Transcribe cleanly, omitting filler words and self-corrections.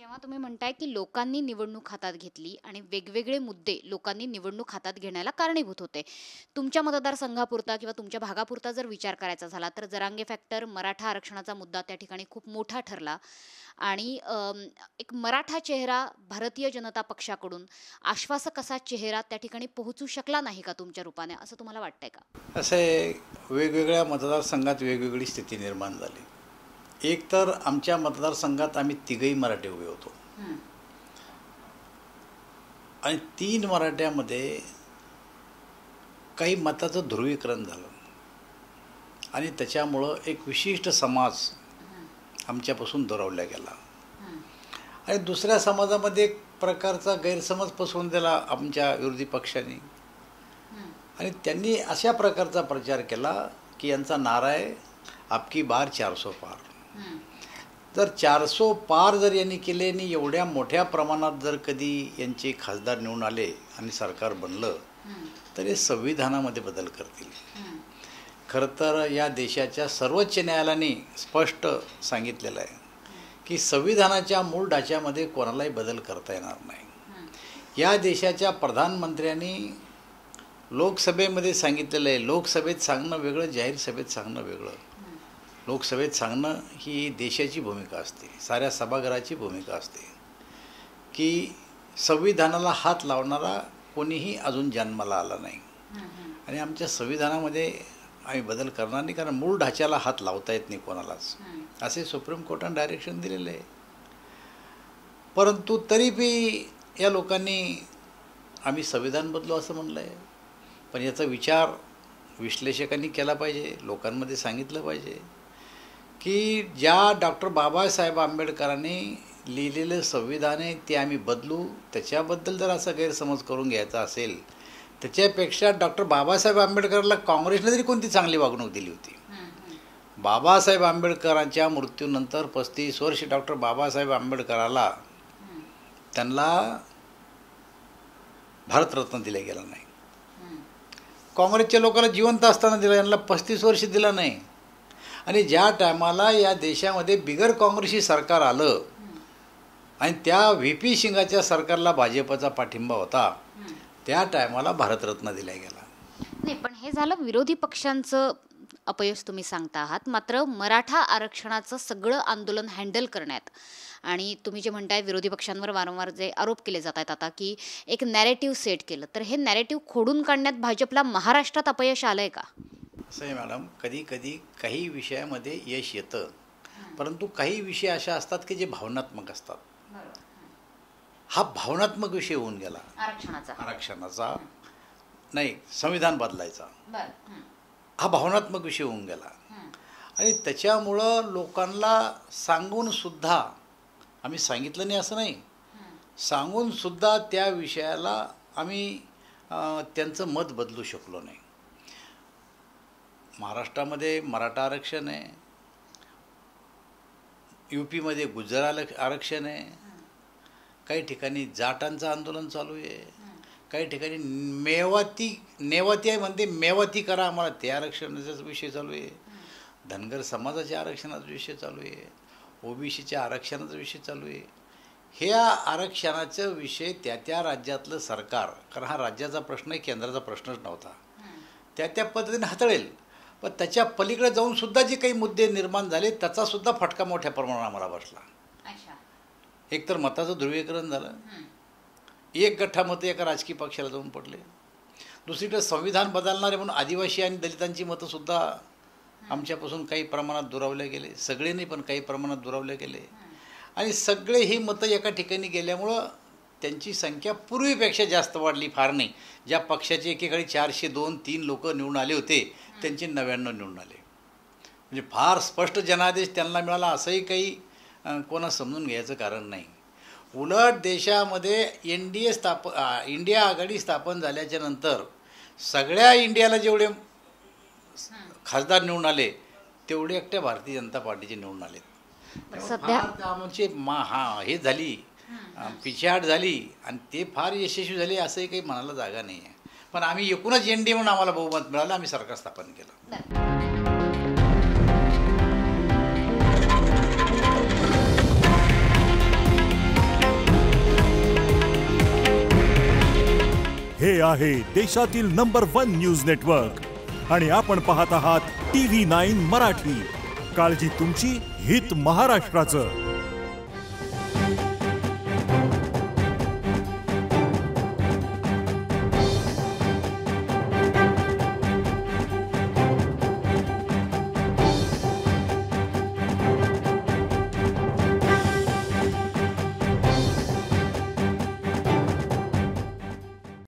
जेव्हा तुम्ही म्हणताय की लोकांनी निवडणूक हातात घेतली आणि वेगवेगळे मुद्दे लोकांनी निवडणूक हातात घेण्याला कारणीभूत होते. तुमच्या मतदारसंघापुरता किंवा तुमच्या भागापुरता जर विचार करायचा झाला तर जरांगे फॅक्टर मराठा आरक्षणाचा मुद्दा त्या ठिकाणी खूप मोठा ठरला आणि एक मराठा चेहरा भारतीय जनता पक्षाकडून आश्वासक असा चेहरा त्या ठिकाणी पोहोचू शकला नाही का तुमच्या रूपाने, असं तुम्हाला वाटतंय का? असे वेगवेगळ्या मतदारसंघात वेगवेगळी स्थिती निर्माण झाली. एक तर आमच्या मतदारसंघात आम्ही तिघही मराठे उभे होतो आणि 3 मराठ्यामध्ये काही मताचं ध्रुवीकरण झालं आणि त्याच्यामुळं एक विशिष्ट समाज आमच्यापासून दुरावला गेला आणि दुसऱ्या समाजामध्ये एक प्रकारचा गैरसमज पसरवून दिला आमच्या विरोधी पक्षाने आणि त्यांनी अशा प्रकारचा प्रचार केला की यांचा नारा आहे आपकी बार 400 पार. जर 400 पार जर यांनी केले आणि एवढ्या मोठ्या प्रमाणात जर कधी यांचे खासदार निवडून आले आणि सरकार बनलं तर हे संविधानामध्ये बदल करतील. खरं तर या देशाच्या सर्वोच्च न्यायालयाने स्पष्ट सांगितलेलं आहे की संविधानाच्या मूळ ढाच्यामध्ये कोणालाही बदल करता येणार नाही. या देशाच्या प्रधानमंत्र्यांनी लोकसभेमध्ये सांगितलेलं आहे, लोकसभेत सांगणं वेगळं, जाहीर सभेत सांगणं वेगळं. लोकसभेत सांगणं ही देशाची भूमिका असते, साऱ्या सभागृहाची भूमिका असते की संविधानाला हात लावणारा कोणीही अजून जन्माला आला नाही आणि आमच्या संविधानामध्ये आम्ही बदल करणार नाही, कारण मूळ ढाच्याला हात लावता येत नाही कोणालाच, असे सुप्रीम कोर्टाने डायरेक्शन दिलेले आहे. परंतु तरी बी या लोकांनी आम्ही संविधान बदलू असं म्हणलं आहे. पण याचा विचार विश्लेषकांनी केला पाहिजे, लोकांमध्ये सांगितलं पाहिजे की ज्या डॉक्टर बाबासाहेब आंबेडकरांनी लिहिलेलं संविधान आहे ते आम्ही बदलू. त्याच्याबद्दल जर असा गैरसमज करून घ्यायचा असेल, त्याच्यापेक्षा डॉक्टर बाबासाहेब आंबेडकरला काँग्रेसने तरी कोणती चांगली वागणूक दिली होती? बाबासाहेब आंबेडकरांच्या मृत्यूनंतर 35 वर्ष डॉक्टर बाबासाहेब आंबेडकराला त्यांना भारतरत्न दिला गेला नाही. काँग्रेसच्या लोकांना जिवंत असताना दिला, यांना 35 वर्ष दिला नाही. आणि ज्या टायमाला या देशामध्ये बिगर काँग्रेसी सरकार आलं आणि त्या व्ही.पी. सिंगाच्या सरकारला भाजपचा पाठिंबा होता, त्या टायमाला भारतरत्न दिला गेला नाही. पण हे झालं विरोधी पक्षांचं अपयश तुम्ही सांगता आहात. मात्र मराठा आरक्षणाचं सगळं आंदोलन हँडल करण्यात आणि तुम्ही जे म्हणताय विरोधी पक्षांवर वारंवार जे आरोप केले जात आहेत आता की एक नॅरेटिव्ह सेट केलं, तर हे नॅरेटिव्ह खोडून काढण्यात भाजपला महाराष्ट्रात अपयश आलंय का? असं आहे मॅडम, कधी कधी काही विषयामध्ये यश येतं, परंतु काही विषय अशा असतात की जे भावनात्मक असतात. हा भावनात्मक विषय होऊन गेला आरक्षणाचा नाही, संविधान बदलायचा, हा भावनात्मक विषय होऊन गेला आणि त्याच्यामुळं लोकांना सांगून सुद्धा, आम्ही सांगितलं नाही असं नाही, सांगून सुद्धा त्या विषयाला आम्ही त्यांचं मत बदलू शकलो नाही. महाराष्ट्रामध्ये मराठा आरक्षण आहे, UP-मध्ये गुजर आरक्षण आहे, काही ठिकाणी जाटांचं आंदोलन चालू आहे, काही ठिकाणी नेवाती आहे म्हणते मेवाती करा आम्हाला, ते आरक्षणाचा विषय चालू आहे, धनगर समाजाच्या आरक्षणाचा विषय चालू आहे, OBCच्या आरक्षणाचा विषय चालू आहे. ह्या आरक्षणाचा विषय त्या राज्यातलं सरकार, कारण हा राज्याचा प्रश्न आहे, केंद्राचा प्रश्नच नव्हता, त्या पद्धतीने हाताळेल. पण त्याच्या पलीकडे जाऊन सुद्धा जे काही मुद्दे निर्माण झाले त्याचा सुद्धा फटका मोठ्या प्रमाणावर आम्हाला बसला. एक तर मताचं ध्रुवीकरण झालं, एक गठ्ठा मतं एका राजकीय पक्षाला जाऊन पडले. दुसरीकडे संविधान बदलणारे म्हणून आदिवासी आणि दलितांची मतंसुद्धा आमच्यापासून काही प्रमाणात दुरावले गेले, सगळे नाही पण काही प्रमाणात दुरावले गेले आणि सगळे ही मतं एका ठिकाणी गेल्यामुळं त्यांची संख्या पूर्वीपेक्षा जास्त वाढली, फार नाही. ज्या पक्षाचे एकेकाळी 402-3 लोक निवडून आले होते त्यांचे 99 निवडून आले. म्हणजे फार स्पष्ट जनादेश त्यांना मिळाला असंही काही कोणा समजून घ्यायचं कारण नाही. उलट देशामध्ये इंडिया आघाडी स्थापन झाल्याच्या नंतर सगळ्या इंडियाला जेवढे खासदार निवडून आले तेवढे एकट्या भारतीय जनता पार्टीचे निवडून आले. सध्या आमचे हे झाली, पिछेहाट झाली आणि ते फार यशस्वी झाले असंही काही म्हणायला जागा नाही आहे. पण आम्ही एकूणच NDA म्हणून आम्हाला बहुमत मिळालं, आम्ही सरकार स्थापन केलं. हे आहे देशातील नंबर 1 न्यूज नेटवर्क आणि आपण पाहत आहात TV9 मराठी. काळजी तुमची, हित महाराष्ट्राचं.